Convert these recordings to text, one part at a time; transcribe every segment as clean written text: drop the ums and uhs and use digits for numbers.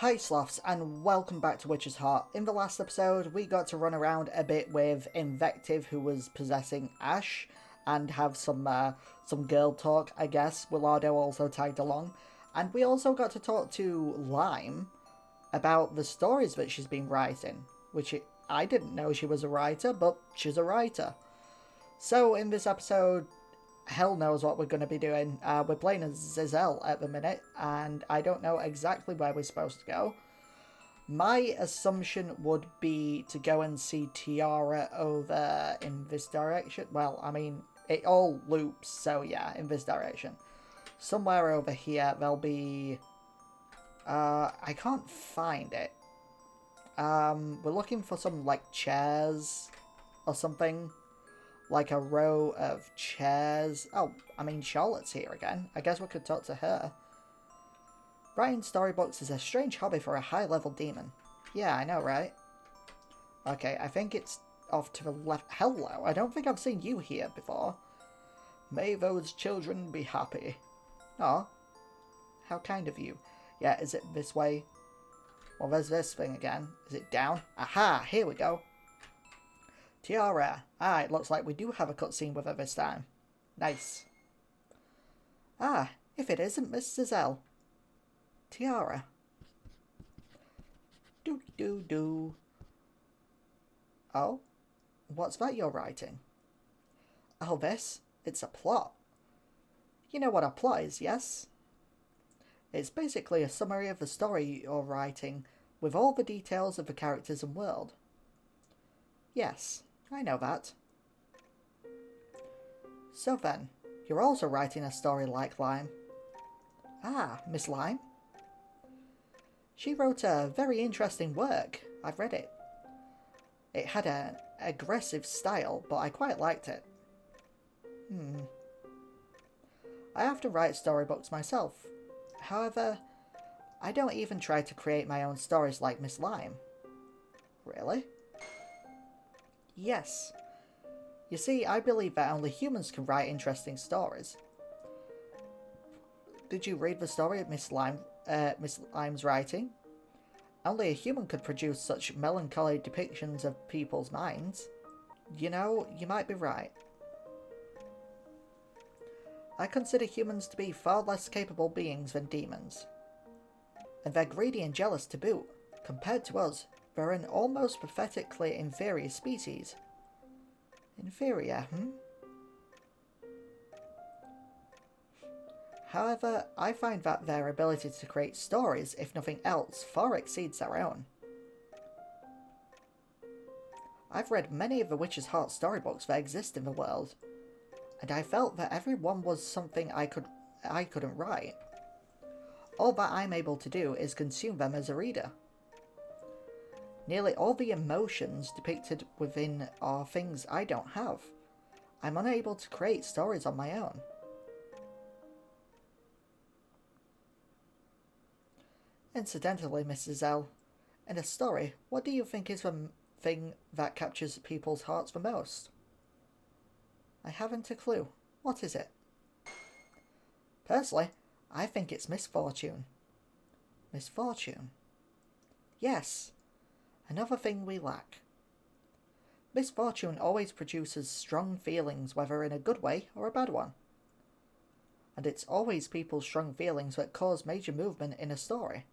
Hi Sloths, and welcome back to Witch's Heart. In the last episode, we got to run around a bit with Invective, who was possessing Ash, and have some girl talk, I guess. Willardo also tagged along. And we also got to talk to Lime about the stories that she's been writing, I didn't know she was a writer, but she's a writer. So in this episode, hell knows what we're going to be doing. We're playing as Zizel at the minute, and I don't know exactly where we're supposed to go. My assumption would be to go and see Tiara over in this direction. Well, I mean, it all loops, so yeah, in this direction. Somewhere over here, there'll be... I can't find it. We're looking for some, like, chairs or something. Like a row of chairs. Oh, I mean, Charlotte's here again. I guess we could talk to her. Writing storybooks is a strange hobby for a high-level demon. Yeah, I know, right? Okay, I think it's off to the left. Hello, I don't think I've seen you here before. May those children be happy. Oh, how kind of you. Yeah, is it this way? Well, there's this thing again. Is it down? Aha, here we go. Tiara. Ah, it looks like we do have a cutscene with her this time. Nice. Ah, if it isn't Miss Zizel. Tiara. Do. Oh? What's that you're writing? Oh, this? It's a plot. You know what a plot is, yes? It's basically a summary of the story you're writing, with all the details of the characters and world. Yes, I know that. So then, you're also writing a story like Lime. Ah, Miss Lime? She wrote a very interesting work. I've read it. It had an aggressive style, but I quite liked it. I have to write storybooks myself. However, I don't even try to create my own stories like Miss Lime. Really? Yes. You see, I believe that only humans can write interesting stories. Did you read the story of Miss Lime's writing? Only a human could produce such melancholy depictions of people's minds. You know, you might be right. I consider humans to be far less capable beings than demons. And they're greedy and jealous to boot. Compared to us, they're an almost pathetically inferior species. Inferior, However, I find that their ability to create stories, if nothing else, far exceeds our own. I've read many of the Witch's Heart storybooks that exist in the world, and I felt that every one was something I couldn't write. All that I'm able to do is consume them as a reader. Nearly all the emotions depicted within are things I don't have. I'm unable to create stories on my own. Incidentally, Mrs. L, in a story, what do you think is the thing that captures people's hearts the most? I haven't a clue. What is it? Personally, I think it's misfortune. Misfortune? Yes. Another thing we lack. Misfortune always produces strong feelings, whether in a good way or a bad one. And it's always people's strong feelings that cause major movement in a story.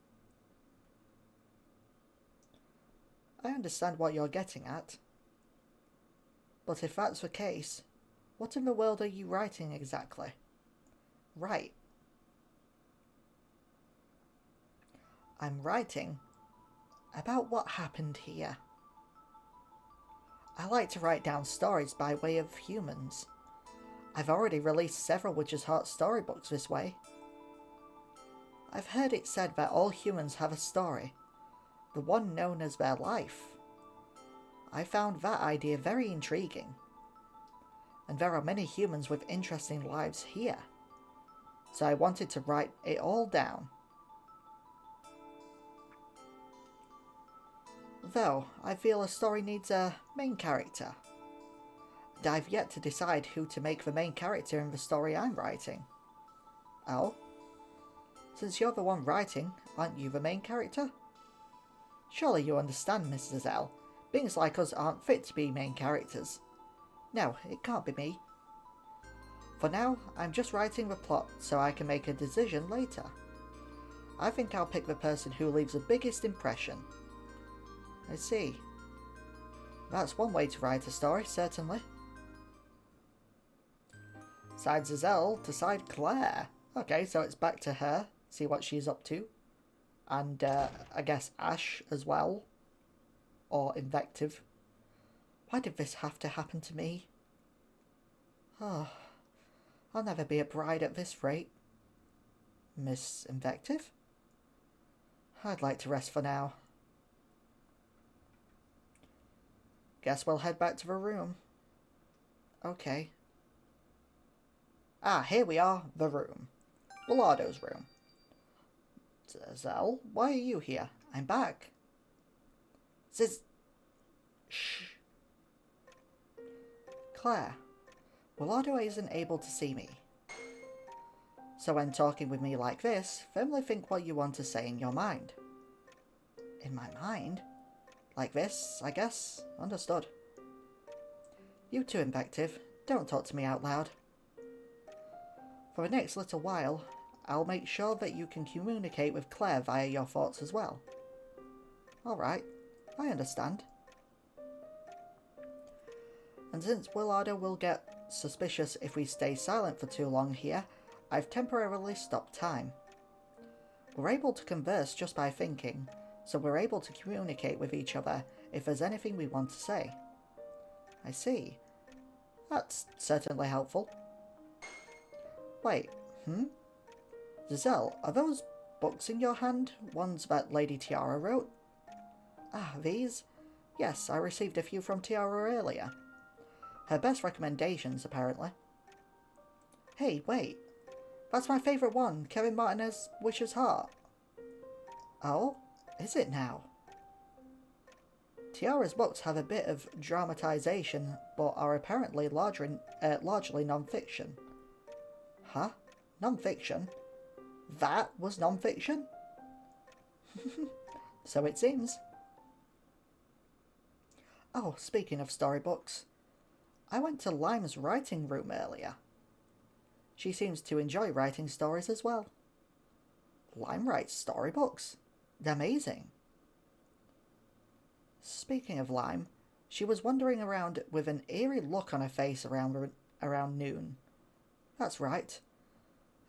I understand what you're getting at. But if that's the case, what in the world are you writing exactly? Right. I'm writing about what happened here. I like to write down stories by way of humans. I've already released several Witch's Heart storybooks this way. I've heard it said that all humans have a story, the one known as their life. I found that idea very intriguing. And there are many humans with interesting lives here. So I wanted to write it all down. Though, I feel a story needs a main character. And I've yet to decide who to make the main character in the story I'm writing. Oh? Since you're the one writing, aren't you the main character? Surely you understand, Mrs. L. Beings like us aren't fit to be main characters. No, it can't be me. For now, I'm just writing the plot so I can make a decision later. I think I'll pick the person who leaves the biggest impression. I see. That's one way to write a story, certainly. Side Giselle to side Claire. Okay, so it's back to her. See what she's up to. And I guess Ash as well. Or Invective. Why did this have to happen to me? Oh, I'll never be a bride at this rate. Miss Invective? I'd like to rest for now. Guess we'll head back to the room. Okay. Ah, here we are, the room. Bilardo's room. Giselle, why are you here? I'm back. Shh. Claire, Bilardo isn't able to see me. So when talking with me like this, firmly think what you want to say in your mind. In my mind? Like this, I guess. Understood. You too, Invective. Don't talk to me out loud. For the next little while, I'll make sure that you can communicate with Claire via your thoughts as well. Alright, I understand. And since Bilardo will get suspicious if we stay silent for too long here, I've temporarily stopped time. We're able to converse just by thinking, so we're able to communicate with each other if there's anything we want to say. I see. That's certainly helpful. Wait, Giselle, are those books in your hand? Ones that Lady Tiara wrote? Ah, these? Yes, I received a few from Tiara earlier. Her best recommendations, apparently. Hey, wait. That's my favourite one, Kevin Martinez's Witch's Heart. Oh? Is it now? Tiara's books have a bit of dramatisation, but are apparently largely non-fiction. Huh? Non-fiction? That was non-fiction? So it seems. Oh, speaking of storybooks, I went to Lime's writing room earlier. She seems to enjoy writing stories as well. Lime writes storybooks? Amazing. Speaking of Lime, she was wandering around with an eerie look on her face around noon. That's right.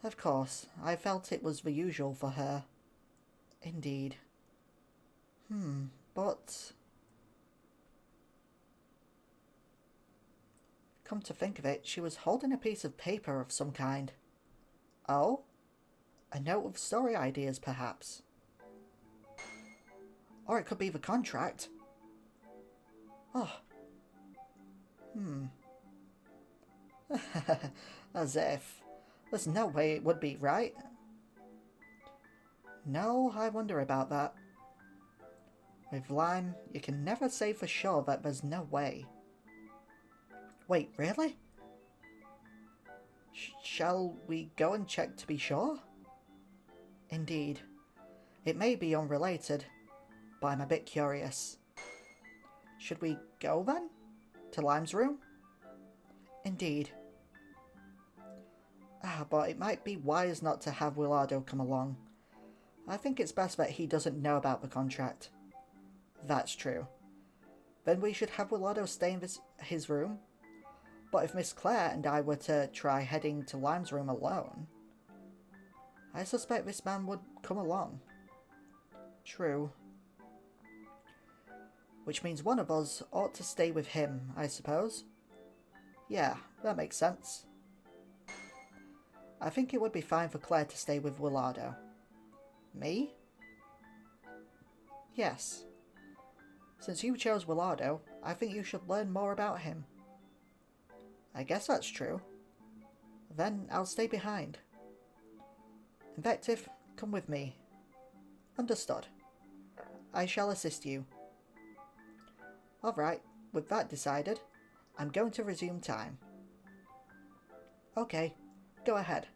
Of course, I felt it was the usual for her. Indeed. But... Come to think of it, she was holding a piece of paper of some kind. Oh? A note of story ideas, perhaps? Or it could be the contract. Oh. As if. There's no way it would be, right? No, I wonder about that. With Lime, you can never say for sure that there's no way. Wait, really? Shall we go and check to be sure? Indeed. It may be unrelated, but I'm a bit curious. Should we go then? To Lime's room? Indeed. But it might be wise not to have Bilardo come along. I think it's best that he doesn't know about the contract. That's true. Then we should have Bilardo stay in his room. But if Miss Claire and I were to try heading to Lime's room alone, I suspect this man would come along. True. Which means one of us ought to stay with him, I suppose. Yeah, that makes sense. I think it would be fine for Claire to stay with Bilardo. Me? Yes. Since you chose Bilardo, I think you should learn more about him. I guess that's true. Then I'll stay behind. Invective, come with me. Understood. I shall assist you. Alright, with that decided, I'm going to resume time. Okay, go ahead.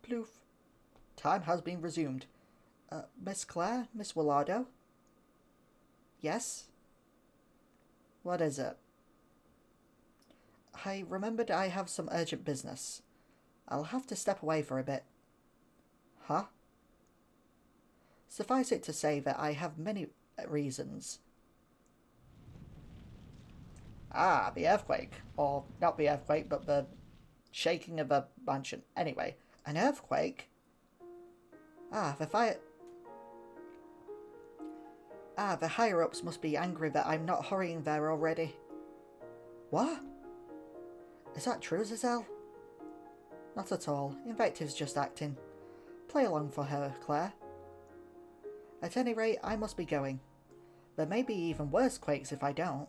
Ploof. Time has been resumed. Miss Claire? Miss Willardo? Yes? What is it? I remembered I have some urgent business. I'll have to step away for a bit. Huh? Suffice it to say that I have many reasons. Ah, the earthquake. Or, not the earthquake, but the shaking of a mansion. Anyway, an earthquake? Ah, the fire... Ah, the higher-ups must be angry that I'm not hurrying there already. What? Is that true, Giselle? Not at all. Invective's just acting. Play along for her, Claire. At any rate, I must be going. There may be even worse quakes if I don't.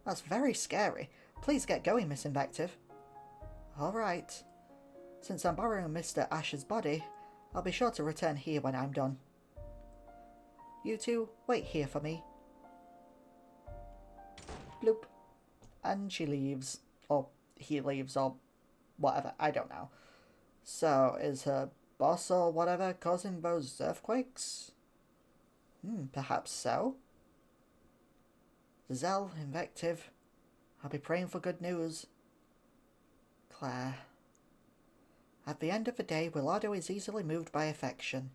That's very scary. Please get going, Miss Invective. All right. Since I'm borrowing Mr. Ash's body, I'll be sure to return here when I'm done. You two, wait here for me. Bloop. And she leaves. Or he leaves, or whatever. I don't know. So, is her boss or whatever causing those earthquakes? Perhaps so. Giselle, Invective, I'll be praying for good news. Claire. At the end of the day, Willardo is easily moved by affection.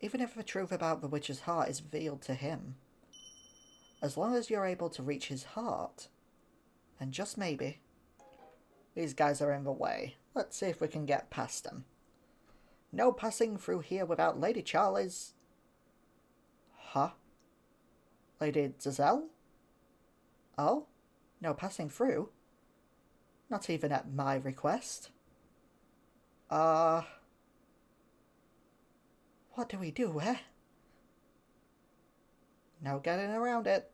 Even if the truth about the witch's heart is revealed to him, as long as you're able to reach his heart, then just maybe. These guys are in the way. Let's see if we can get past them. No passing through here without Lady Charlie's... Huh? Lady Giselle? Oh? No passing through? Not even at my request? What do we do, eh? No getting around it.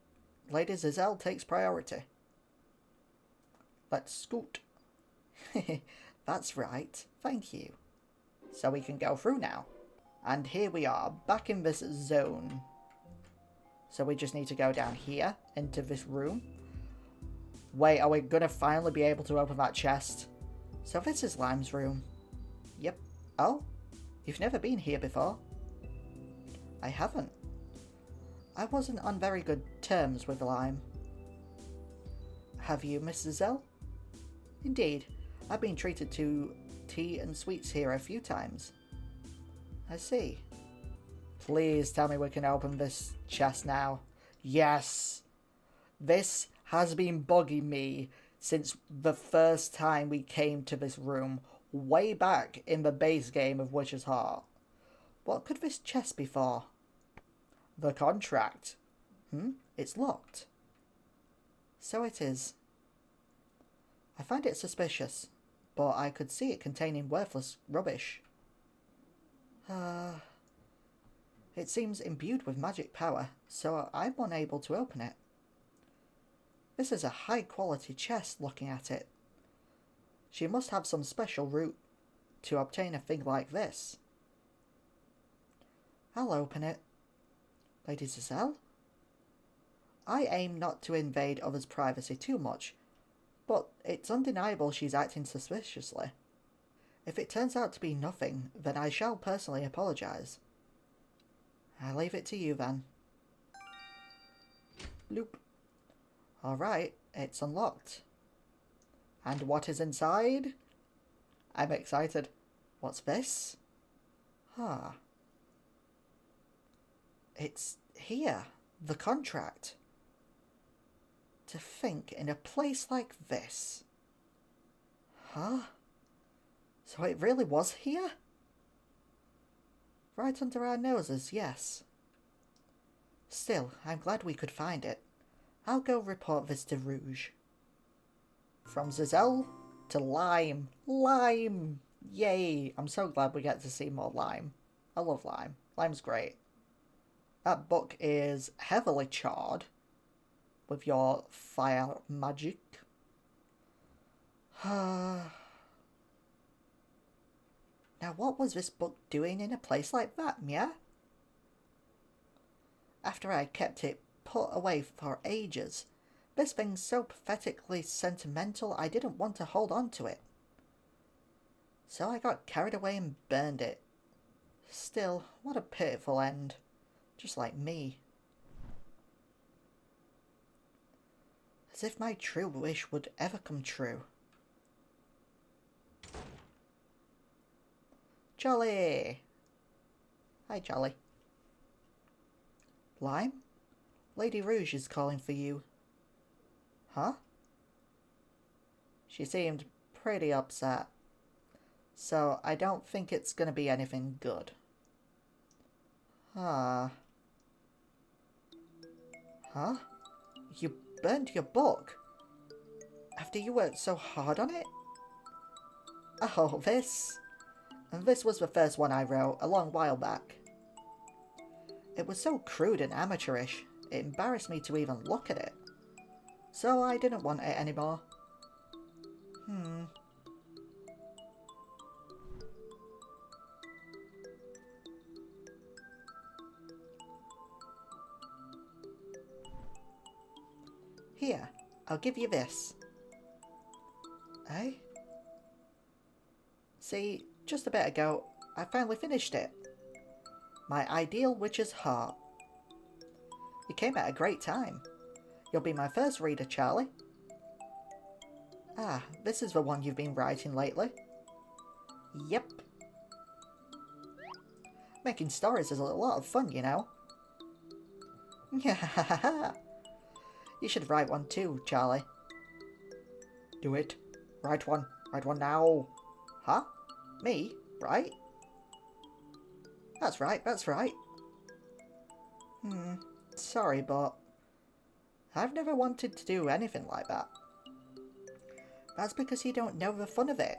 Lady Giselle takes priority. Let's scoot. That's right. Thank you. So we can go through now. And here we are, back in this zone. So we just need to go down here, into this room. Wait, are we gonna finally be able to open that chest? So this is Lime's room. Yep. Oh? You've never been here before? I haven't. I wasn't on very good terms with Lime. Have you, Miss Giselle? Indeed. I've been treated to tea and sweets here a few times. I see. Please tell me we can open this chest now. Yes! This has been bugging me since the first time we came to this room, way back in the base game of Witch's Heart. What could this chest be for? The contract. It's locked. So it is. I find it suspicious, but I could see it containing worthless rubbish. It seems imbued with magic power, so I'm unable to open it. This is a high-quality chest looking at it. She must have some special route to obtain a thing like this. I'll open it. Lady Giselle? I aim not to invade others' privacy too much, but it's undeniable she's acting suspiciously. If it turns out to be nothing, then I shall personally apologise. I'll leave it to you then. Bloop. Alright, it's unlocked. And what is inside? I'm excited. What's this? It's here. The contract. To think in a place like this. Huh? So it really was here? Right under our noses, yes. Still, I'm glad we could find it. I'll go report this to Rouge. From Giselle to Lime. Lime! Yay! I'm so glad we get to see more Lime. I love Lime. Lime's great. That book is heavily charred with your fire magic. Now what was this book doing in a place like that, Mia? After I kept it put away for ages, this thing's so pathetically sentimental I didn't want to hold on to it. So I got carried away and burned it. Still, what a pitiful end. Just like me. As if my true wish would ever come true. Jolly! Hi, Jolly. Lime? Lady Rouge is calling for you. Huh? She seemed pretty upset. So I don't think it's gonna be anything good. Ah. Huh? You burned your book? After you worked so hard on it? Oh, this? And this was the first one I wrote a long while back. It was so crude and amateurish, it embarrassed me to even look at it. So I didn't want it anymore. Here, I'll give you this. Eh? See, just a bit ago, I finally finished it. My Ideal Witch's Heart. It came at a great time. You'll be my first reader, Charlie. Ah, this is the one you've been writing lately. Yep. Making stories is a lot of fun, you know. Yeah. You should write one too, Charlie. Do it. Write one. Write one now. Huh? Me? Right? That's right, that's right. Sorry, but I've never wanted to do anything like that. That's because you don't know the fun of it.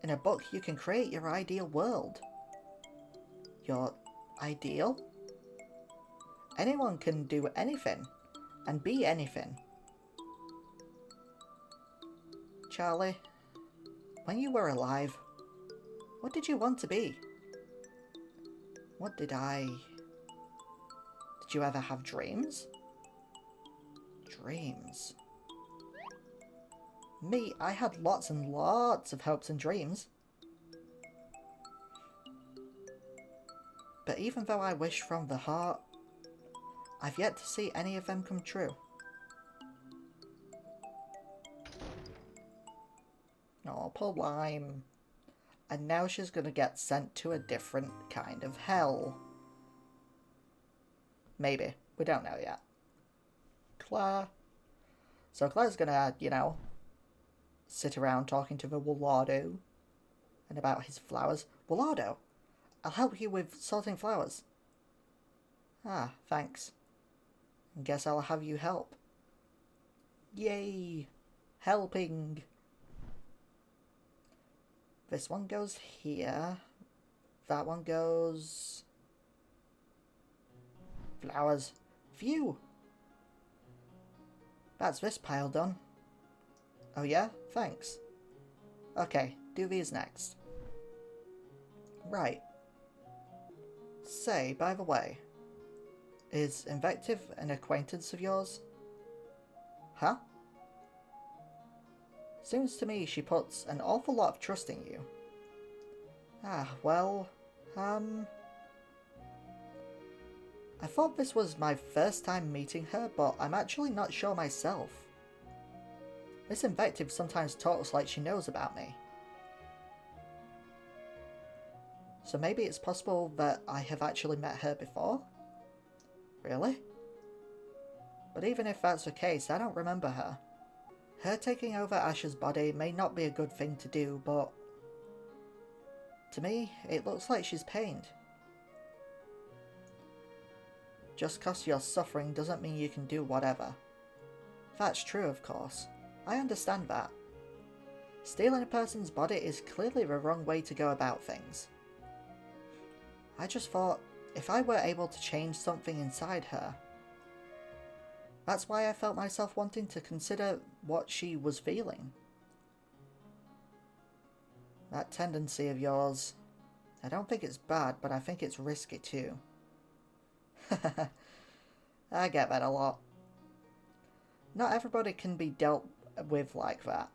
In a book, you can create your ideal world. Your ideal? Anyone can do anything, and be anything. Charlie, when you were alive, what did you want to be? What did I... Did you ever have dreams? Dreams. Me, I had lots and lots of hopes and dreams. But even though I wish from the heart, I've yet to see any of them come true. Oh, poor Lime. And now she's gonna get sent to a different kind of hell. Maybe. We don't know yet. Claire. So Claire's gonna, you know, sit around talking to the Willardo and about his flowers. Willardo, I'll help you with sorting flowers. Ah, thanks. I guess I'll have you help. Yay! Helping! This one goes here. That one goes... Flowers. Phew! That's this pile done. Oh yeah? Thanks. Okay, do these next. Right. Say, by the way, is Invective an acquaintance of yours? Huh? Seems to me she puts an awful lot of trust in you. Ah, well, I thought this was my first time meeting her, but I'm actually not sure myself. Miss Invective sometimes talks like she knows about me. So maybe it's possible that I have actually met her before? Really? But even if that's the case, I don't remember her. Her taking over Ash's body may not be a good thing to do, but... to me, it looks like she's pained. Just cause you're suffering doesn't mean you can do whatever. That's true, of course. I understand that. Stealing a person's body is clearly the wrong way to go about things. I just thought, if I were able to change something inside her... That's why I felt myself wanting to consider what she was feeling. That tendency of yours, I don't think it's bad, but I think it's risky too. I get that a lot. Not everybody can be dealt with like that.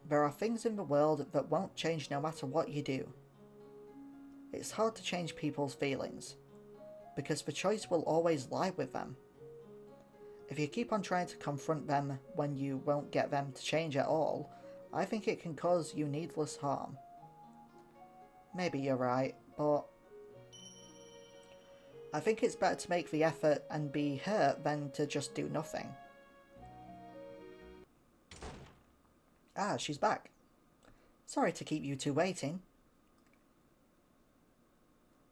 There are things in the world that won't change no matter what you do. It's hard to change people's feelings, because the choice will always lie with them. If you keep on trying to confront them when you won't get them to change at all, I think it can cause you needless harm. Maybe you're right, but I think it's better to make the effort and be hurt than to just do nothing. Ah, she's back. Sorry to keep you two waiting.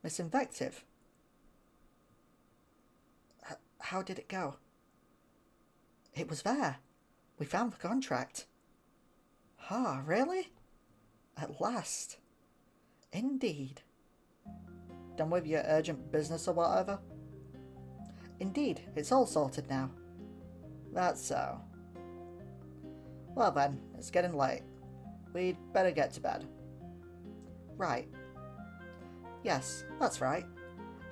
Miss Invective. How did it go? It was there. We found the contract. Ah, really? At last. Indeed. Done with your urgent business or whatever? Indeed, it's all sorted now. That's so. Well then, it's getting late. We'd better get to bed. Right. Yes, that's right.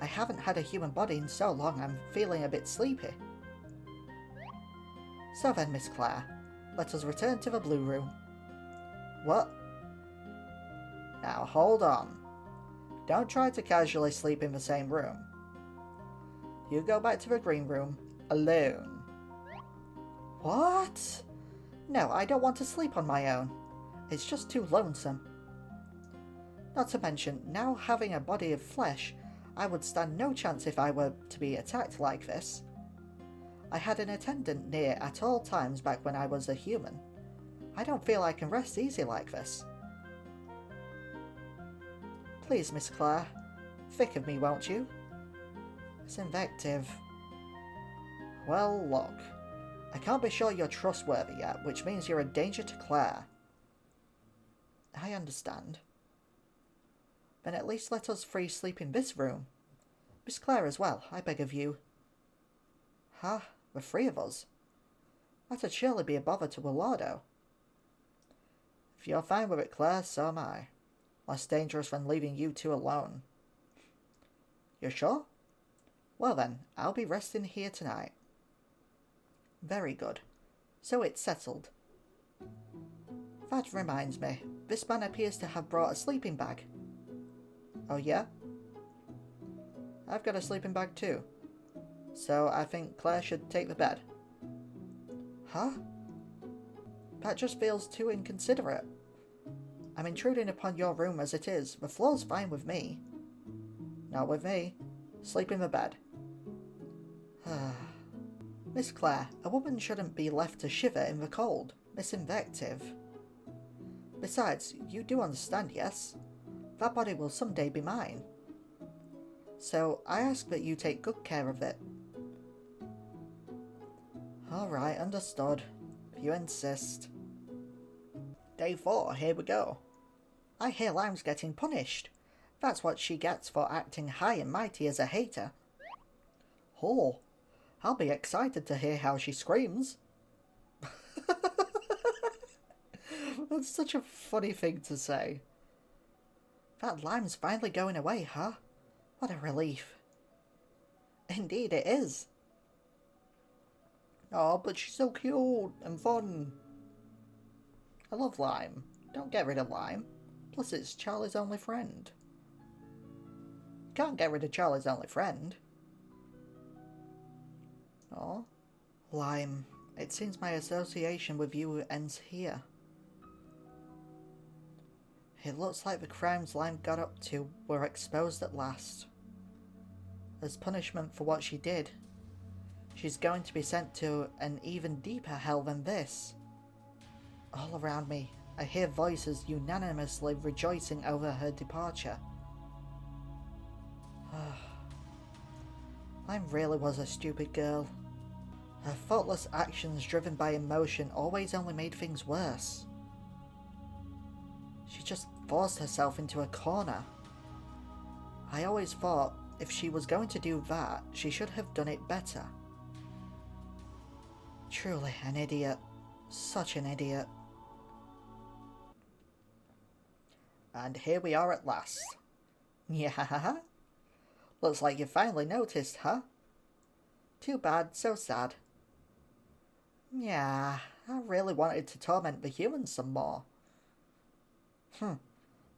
I haven't had a human body in so long I'm feeling a bit sleepy. So then, Miss Claire, let us return to the Blue Room. What? Now hold on. Don't try to casually sleep in the same room. You go back to the Green Room, alone. What? No, I don't want to sleep on my own. It's just too lonesome. Not to mention, now having a body of flesh, I would stand no chance if I were to be attacked like this. I had an attendant near at all times back when I was a human. I don't feel I can rest easy like this. Please, Miss Claire, think of me, won't you? It's invective. Well, look. I can't be sure you're trustworthy yet, which means you're a danger to Claire. I understand. Then at least let us three sleep in this room. Miss Claire as well, I beg of you. Huh? The three of us? That'd surely be a bother to Willardo. If you're fine with it, Claire, so am I. Less dangerous than leaving you two alone. You're sure? Well then, I'll be resting here tonight. Very good. So it's settled. That reminds me, this man appears to have brought a sleeping bag. Oh yeah? I've got a sleeping bag too. So I think Claire should take the bed. Huh? That just feels too inconsiderate. I'm intruding upon your room as it is. The floor's fine with me. Not with me. Sleep in the bed. Miss Claire, a woman shouldn't be left to shiver in the cold. Miss Invective. Besides, you do understand, yes? That body will someday be mine. So I ask that you take good care of it. Alright, understood. If you insist. Day 4, here we go. I hear Lime's getting punished. That's what she gets for acting high and mighty as a hater. Oh, I'll be excited to hear how she screams. That's such a funny thing to say. That Lime's finally going away, huh? What a relief. Indeed it is. Oh, but she's so cute and fun. I love Lime. Don't get rid of Lime. Plus it's Charlie's only friend. Can't get rid of Charlie's only friend. Oh, Lime, it seems my association with you ends here. It looks like the crimes Lime got up to were exposed at last. As punishment for what she did, she's going to be sent to an even deeper hell than this. All around me, I hear voices unanimously rejoicing over her departure. Lime really was a stupid girl. Her thoughtless actions driven by emotion always only made things worse. She just forced herself into a corner. I always thought if she was going to do that, she should have done it better. Truly an idiot. Such an idiot. And here we are at last. Yeah, looks like you finally noticed, huh? Too bad, so sad. Yeah, I really wanted to torment the humans some more.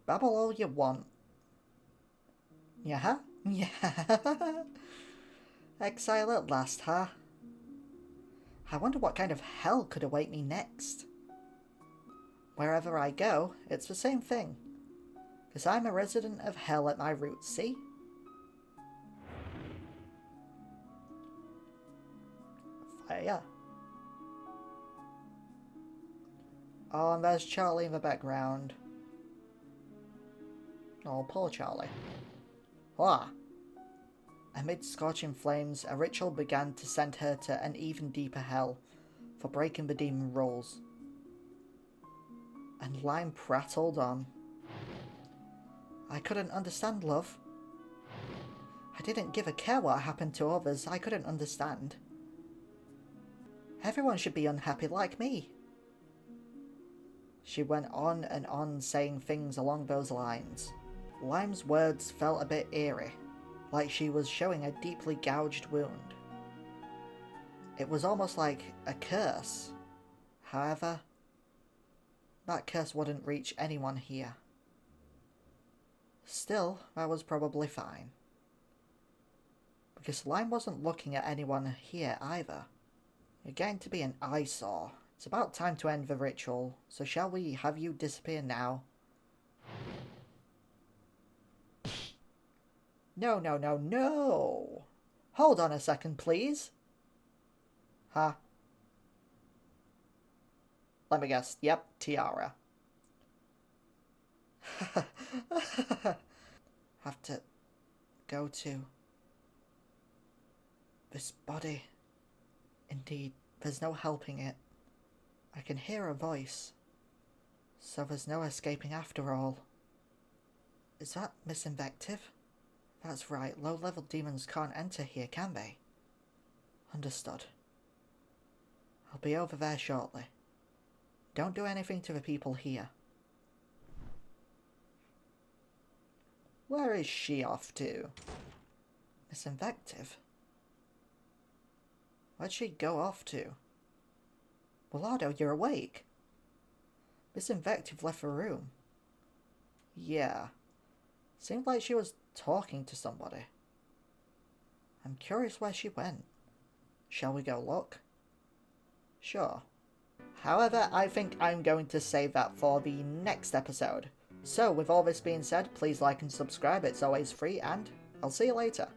Babble all you want. Yeah? Yeah. Exile at last, huh? I wonder what kind of hell could await me next. Wherever I go, it's the same thing. Because I'm a resident of hell at my roots, see? Fire. Oh, and there's Charlie in the background. Oh, poor Charlie. Ah! Amid scorching flames, a ritual began to send her to an even deeper hell for breaking the demon rules. And Lime prattled on. I couldn't understand, love. I didn't give a care what happened to others. I couldn't understand. Everyone should be unhappy like me. She went on and on saying things along those lines. Lime's words felt a bit eerie, like she was showing a deeply gouged wound. It was almost like a curse. However, that curse wouldn't reach anyone here. Still, that was probably fine. Because Lime wasn't looking at anyone here either. You're getting to be an eyesore. It's about time to end the ritual, so shall we have you disappear now? No, no, no, no! Hold on a second, please. Huh? Let me guess. Yep, tiara. Have to go to this body. Indeed, there's no helping it. I can hear a voice, so there's no escaping after all. Is that Miss Invective? That's right, low-level demons can't enter here, can they? Understood. I'll be over there shortly. Don't do anything to the people here. Where is she off to? Miss Invective? Where'd she go off to? Willado, you're awake. Miss Invective left the room. Yeah. Seemed like she was talking to somebody. I'm curious where she went. Shall we go look? Sure. However, I think I'm going to save that for the next episode. So, with all this being said, please like and subscribe, it's always free, and I'll see you later.